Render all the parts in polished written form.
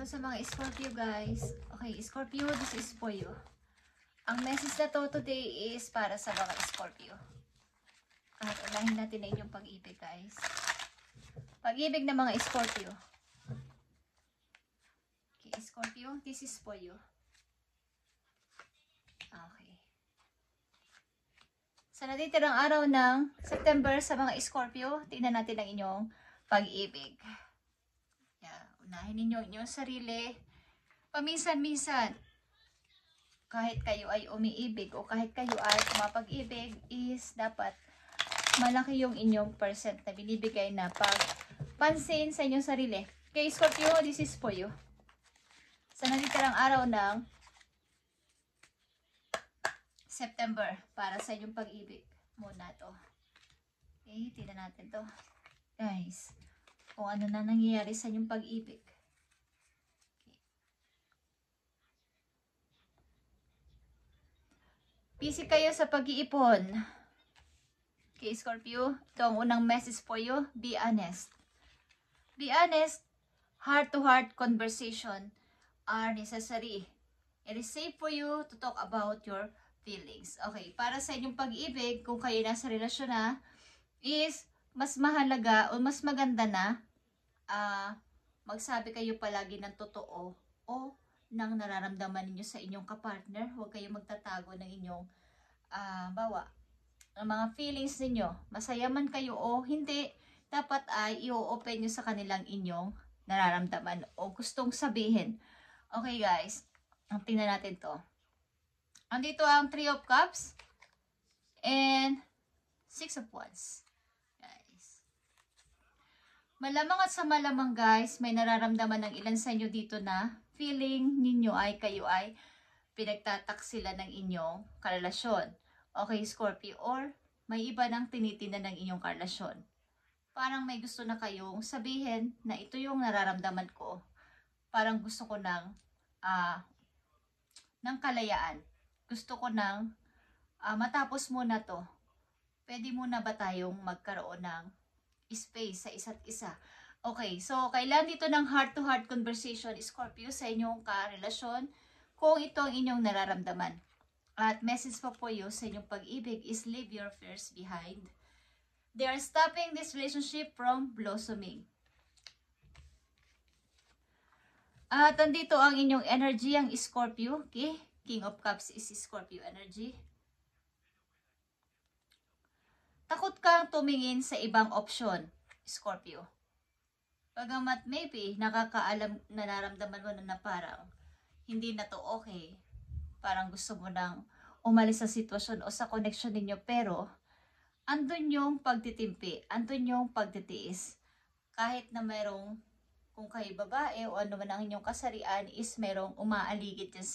araw sa mga Scorpio guys. Okay, Scorpio, this is for you. Ang message na to today is para sa mga Scorpio. Kahit unahin natin na inyong pag-ibig guys. Pag-ibig ng mga Scorpio. Okay, Scorpio, this is for you. Okay. Sa natitirang araw ng September sa mga Scorpio, tingnan natin ang inyong pag-ibig. Unahin ninyo inyong sarili. Paminsan-minsan, kahit kayo ay umiibig o kahit kayo ay pumapag-ibig, is dapat malaki yung inyong percent na binibigay na pagpansin sa inyong sarili. Okay, Scorpio, this is for you. Sa natitirang araw ng September, para sa inyong pag-ibig muna to. Okay, tingnan natin to. Guys, kung ano na nangyayari sa inyong pag-ibig. Okay. Busy kayo sa pag-iipon. Okay, Scorpio, ito ang unang message for you. Be honest. Be honest. Heart-to-heart conversation are necessary. It is safe for you to talk about your feelings. Okay, para sa inyong pag-ibig, kung kayo nasa relasyon na, is mas mahalaga o mas maganda na magsabi kayo palagi ng totoo o ng nararamdaman ninyo sa inyong kapartner. Huwag kayo magtatago ng inyong ng mga feelings ninyo. Masaya man kayo o hindi, dapat ay i-open nyo sa kanilang inyong nararamdaman o gustong sabihin. Okay guys, tingnan natin to. Andito ang 3 of Cups and 6 of Wands. Malamang at sa malamang guys, may nararamdaman ng ilan sa inyo dito na feeling ninyo ay kayo ay pinagtataksila ng inyong karelasyon. Okay, Scorpio, or may iba nang tinitingnan ng inyong karelasyon. Parang may gusto na kayong sabihin na ito yung nararamdaman ko. Parang gusto ko ng kalayaan. Gusto ko ng matapos muna to. Pwede muna ba tayong magkaroon ng space sa isa't isa? Okay, so kailan dito ng heart-to-heart conversation, Scorpio, sa inyong karelasyon kung ito ang inyong nararamdaman. At message po po you sa inyong pag-ibig is leave your fears behind. They are stopping this relationship from blossoming. At andito ang inyong energy, ang Scorpio. Okay? King of Cups is Scorpio energy. Takot kang tumingin sa ibang option, Scorpio. Bagamat maybe nakakaalam, nararamdaman mo na parang hindi na to okay. Parang gusto mo nang umalis sa sitwasyon o sa connection ninyo, pero andun yung pagtitimpi, andun yung pagtitiis. Kahit na merong, kung kayo babae o ano man ang inyong kasarian, is merong umaaligid dyan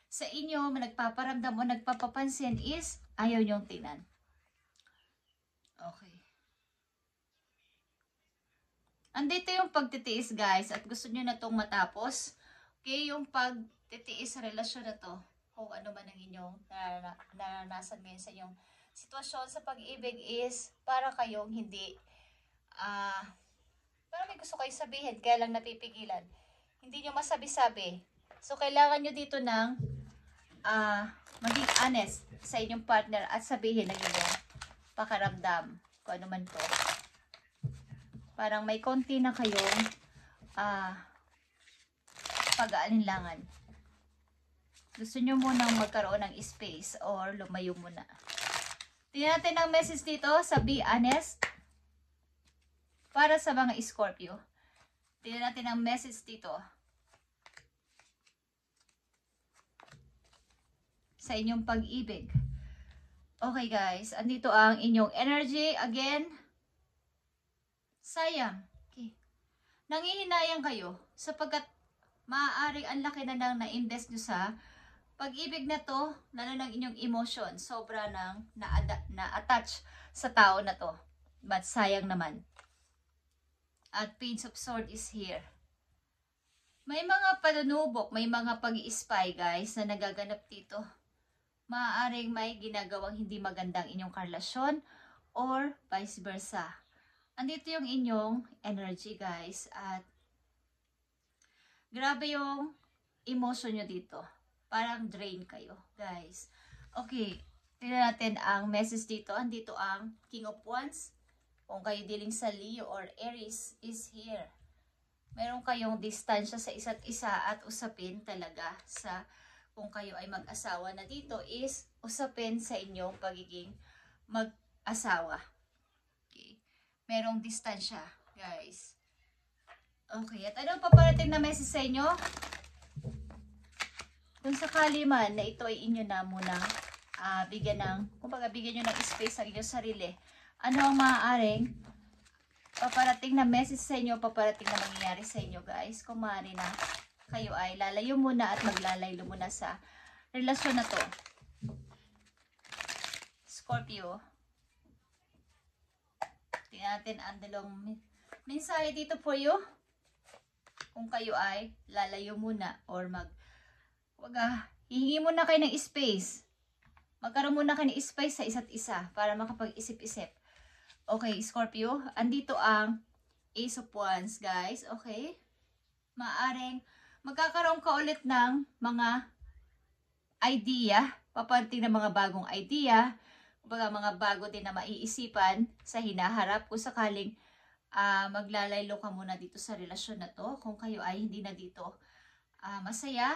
sa inyo, nagpaparamdam o nagpapapansin, is ayaw nyong tingnan. Okay. Andito yung pagtitiis guys, at gusto nyo na itong matapos. Okay, yung pagtitiis sa relasyon na to, kung ano man ang inyong naranasan ngayon sa inyong sitwasyon sa pag-ibig, is para kayong hindi, parang may gusto kayong sabihin, kaya lang napipigilan. Hindi nyo masabi-sabi. So, kailangan nyo dito ng maging honest sa inyong partner at sabihin ng inyong pakaramdam, kung ano man to. Parang may konti na kayong pag-aalinlangan. Gusto nyo munang magkaroon ng space or lumayo muna. Tingnan natin ang message dito sa be honest para sa mga Scorpio. Tingnan natin ang message dito sa inyong pag-ibig. Okay guys, andito ang inyong energy. Again, sayang. Okay. Nangihinayang kayo sapagkat maaaring ang laki na nang na-invest nyo sa pag-ibig na to, lalo ng inyong emotion. Sobra nang na-attach sa tao na to. But sayang naman. At Page of Swords is here. May mga panunubok, may mga pag-i-spy guys na nagaganap dito. Maaaring may ginagawang hindi magandang inyong karelasyon or vice versa. Andito yung inyong energy guys, at Grabe yung emotion nyo dito. Parang drain kayo, guys. Okay, tingnan natin ang message dito. Andito ang King of Wands. Kung kayo dealing sa Leo or Aries is here. Meron kayong distansya sa isa't isa at usapin talaga sa kung kayo ay mag-asawa na dito is usapin sa inyong pagiging mag-asawa. Okay. Merong distansya, guys. Okay, at ano pa parating na message sa inyo? Kung sakali man na ito ay inyo na munang bigyan ng, kumbaga bigyan nyo ng space sa inyong sarili, ano ang maaaring paparating na message sa inyo, paparating na mangyayari sa inyo, guys? Kung maaari na kayo ay lalayo muna at maglalaylo muna sa relasyon na to. Scorpio. Tingnan natin ang dalawang mensahe dito for you. Kung kayo ay lalayo muna or hihingi muna kayo ng space. Magkaroon muna kayo ng space sa isa't isa para makapag-isip-isip. Okay, Scorpio, andito ang Ace of Wands, guys. Okay? Maaring magkakaroon ka ulit ng mga idea, papanting ng mga bagong idea, mga bago din na maiisipan sa hinaharap kung sakaling maglalaylo ka muna dito sa relasyon na to. Kung kayo ay hindi na dito masaya,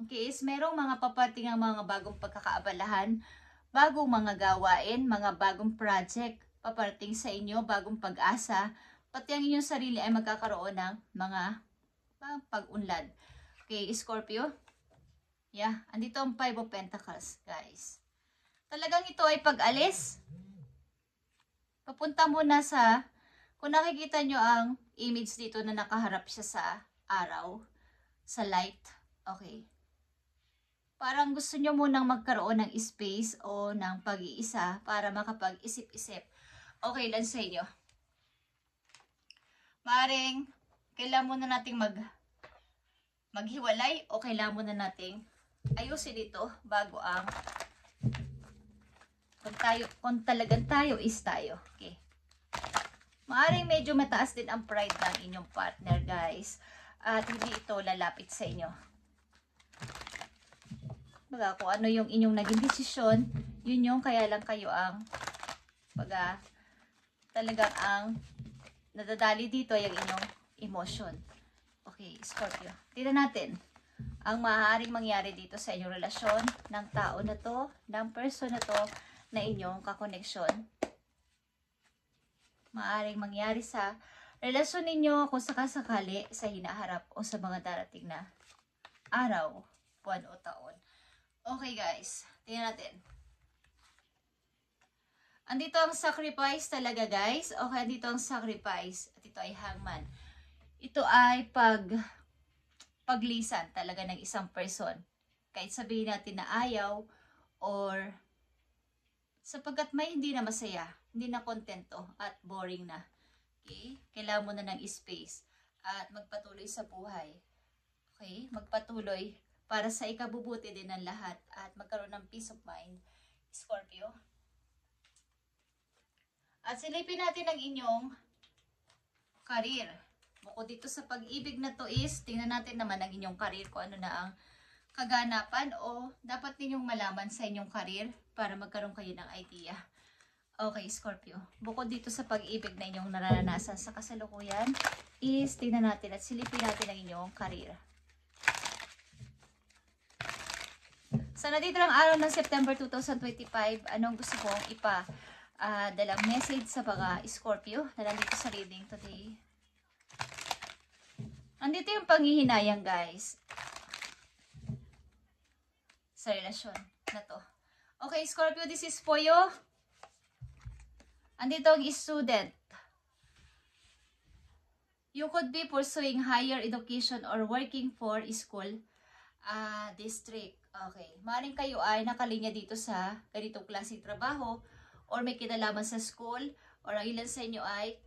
okay, is merong mga papanting ang mga bagong pagkakaabalahan, bagong mga gawain, mga bagong project, paparating sa inyo, bagong pag-asa, pati ang inyong sarili ay magkakaroon ng mga pag-unlad. Okay, Scorpio? Yeah, andito ang 5 of Pentacles, guys. Talagang ito ay pag-alis. Papunta muna sa, kung nakikita nyo ang image dito na nakaharap siya sa araw, sa light, okay. Parang gusto nyo munang magkaroon ng space o ng pag-iisa para makapag-isip-isip. Okay lang sa inyo. Maring, kailangan muna nating maghiwalay o kailangan muna nating ayusin dito bago ang kung talagang tayo is tayo. Okay. Maaring medyo mataas din ang pride ng inyong partner, guys. At hindi ito lalapit sa inyo. Baga, kung ano yung inyong naging desisyon, yun yung kaya lang kayo ang talagang ang nadadali dito yung inyong emotion. Okay, Scorpio. Tignan natin ang maaaring mangyari dito sa inyong relasyon ng tao na to, ng person na to, na inyong kakoneksyon. Maaaring mangyari sa relasyon ninyo kung sakasakali sa hinaharap o sa mga darating na araw, buwan o taon. Okay, guys. Tingnan natin. Andito ang sacrifice talaga, guys. Okay, andito ang sacrifice. At ito ay hangman. Ito ay paglisan talaga ng isang person. Kahit sabihin natin na ayaw or sapagkat may hindi na masaya, hindi na kontento at boring na. Okay? Kailangan mo na ng space at magpatuloy sa buhay. Okay? Magpatuloy para sa ikabubuti din ng lahat at magkaroon ng peace of mind, Scorpio. At silipin natin ang inyong career. Bukod dito sa pag-ibig na to is, tingnan natin naman ang inyong career kung ano na ang kaganapan o dapat ninyong malaman sa inyong career para magkaroon kayo ng idea. Okay, Scorpio. Bukod dito sa pag-ibig na inyong naranasan sa kasalukuyan is, tingnan natin at silipin natin ang inyong career. Sa natitirang araw ng September 2025, anong gusto kong dalang message sa mga Scorpio na nandito sa reading today? Andito yung panghihinayang, guys, sa relasyon na to. Okay, Scorpio, this is for you. Andito ang student. You could be pursuing higher education or working for school district. Okay. Maaaring kayo ay nakalinya dito sa ganitong klaseng trabaho or may kinalaman sa school or ang ilan sa inyo ay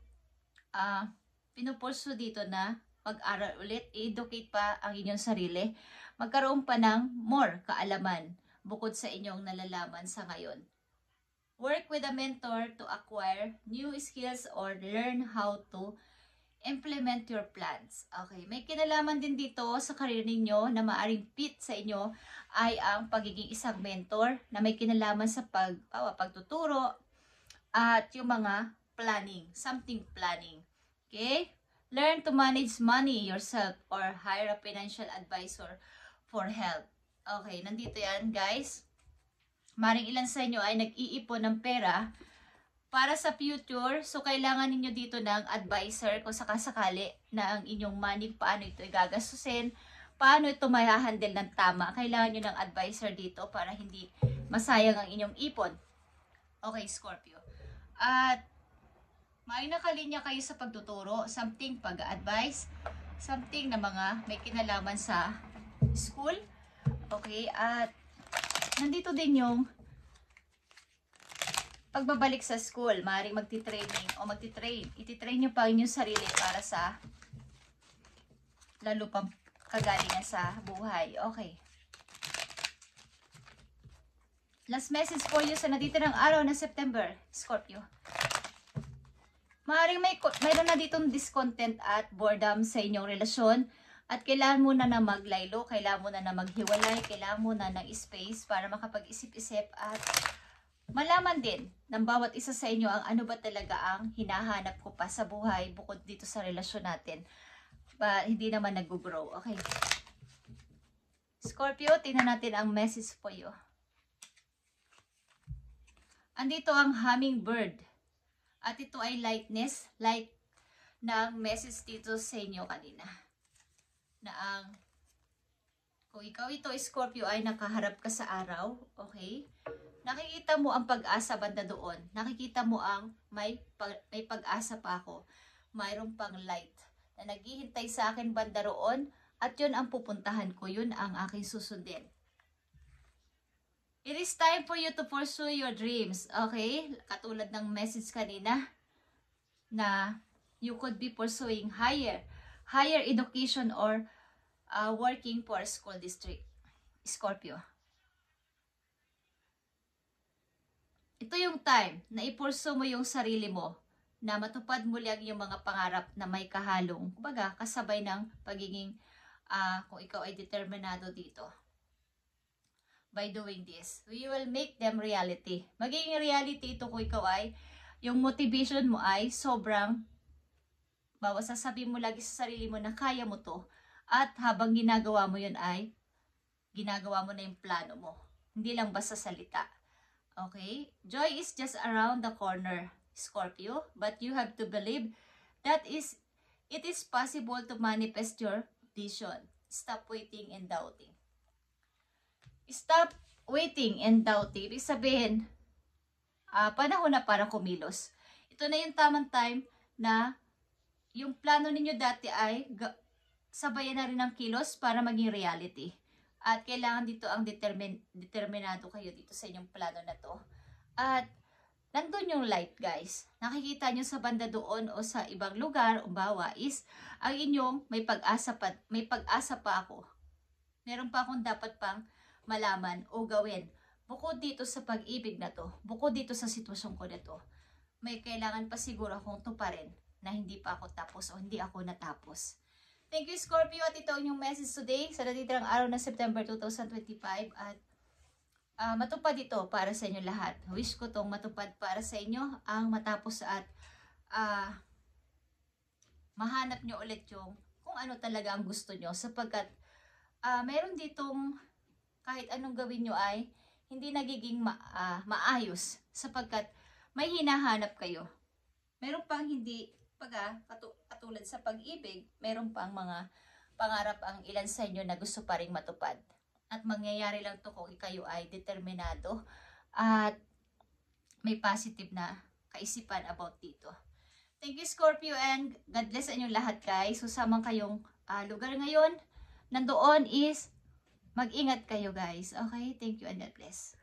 pinupurso dito na mag-aral ulit, i-educate pa ang inyong sarili, magkaroon pa ng more kaalaman bukod sa inyong nalalaman sa ngayon. Work with a mentor to acquire new skills or learn how to implement your plans. Okay, may kinalaman din dito sa career ninyo na maaring fit sa inyo ay ang pagiging isang mentor na may kinalaman sa pagtuturo at yung mga planning, something planning. Okay? Learn to manage money yourself or hire a financial advisor for help. Okay, nandito yan guys. Maring ilan sa inyo ay nag-iipon ng pera para sa future. So, kailangan ninyo dito ng advisor kung sakasakali na ang inyong money, paano ito igagastusin, paano ito mahahandle ng tama. Kailangan nyo ng advisor dito para hindi masayang ang inyong ipon. Okay, Scorpio. At may nakalinya kayo sa pagtuturo, something pag-advise, something na mga may kinalaman sa school. Okay, at nandito din yung pagbabalik sa school. Maaaring magti-training o magti-train. Iti-train nyo pa inyong sarili para sa lalo pang kagalingan sa buhay. Okay. Last message for you sa natitirang araw na September, Scorpio. Maaaring mayroon na ditong discontent at boredom sa inyong relasyon at kailangan mo na maglaylo, kailangan mo na maghiwalay, kailangan mo na ng space para makapag-isip-isip at malaman din ng bawat isa sa inyo ang ano ba talaga ang hinahanap ko pa sa buhay bukod dito sa relasyon natin. Hindi naman nag-grow. Okay. Scorpio, tingnan natin ang message for you. Andito ang hummingbird. At ito ay lightness, light ng message dito sa inyo kanina. Na ang, kung ikaw ito, Scorpio, ay nakaharap ka sa araw, okay? Nakikita mo ang pag-asa banda doon. Nakikita mo ang may pag-asa pa ako. Mayroon pang light na naghihintay sa akin banda roon at yun ang pupuntahan ko. Yun ang aking susundin. It is time for you to pursue your dreams. Okay? Katulad ng message kanina na you could be pursuing higher education or working for a school district. Scorpio. Ito yung time na ipurso mo yung sarili mo na matupad mo lang yung mga pangarap na may kahalong, kumbaga, kasabay ng pagiging, kung ikaw ay determinado dito. By doing this, we will make them reality. Magiging reality ito kung ikaw ay, yung motivation mo ay sobrang, sasabihin mo lagi sa sarili mo na kaya mo to, at habang ginagawa mo yun ay, ginagawa mo na yung plano mo. Hindi lang basta salita. Okay? Joy is just around the corner, Scorpio, but you have to believe that it is possible to manifest your vision. Stop waiting and doubting. Stop waiting and doubting. Ibig sabihin, panahon na para kumilos. Ito na yung tamang time na yung plano ninyo dati ay sabayan na rin ng kilos para maging reality. At kailangan dito ang determinado kayo dito sa inyong plano na to. At nandun yung light, guys. Nakikita nyo sa banda doon o sa ibang lugar, umbawa, is ang inyong may pag-asa pa ako. Meron pa akong dapat pang malaman o gawin. Bukod dito sa pag-ibig na to, bukod dito sa sitwasyon ko na to, may kailangan pa siguro akong tuparin na hindi pa ako tapos o hindi ako natapos. Thank you, Scorpio, at ito ang inyong message today sa natitirang araw ng September 2025 at matupad ito para sa inyo lahat. Wish ko tong matupad para sa inyo ang matapos at mahanap nyo ulit yung kung ano talaga ang gusto nyo sapagkat meron ditong kahit anong gawin nyo ay hindi nagiging maayos sapagkat may hinahanap kayo. Meron pang hindi, katulad sa pag-ibig, meron pang mga pangarap ang ilan sa inyo na gusto pa rin matupad. At mangyayari lang to kung kayo ay determinado at may positive na kaisipan about dito. Thank you, Scorpio, and God bless sa inyong lahat, guys. So, samang kayong lugar ngayon, nandoon is mag-ingat kayo, guys. Okay? Thank you and God bless.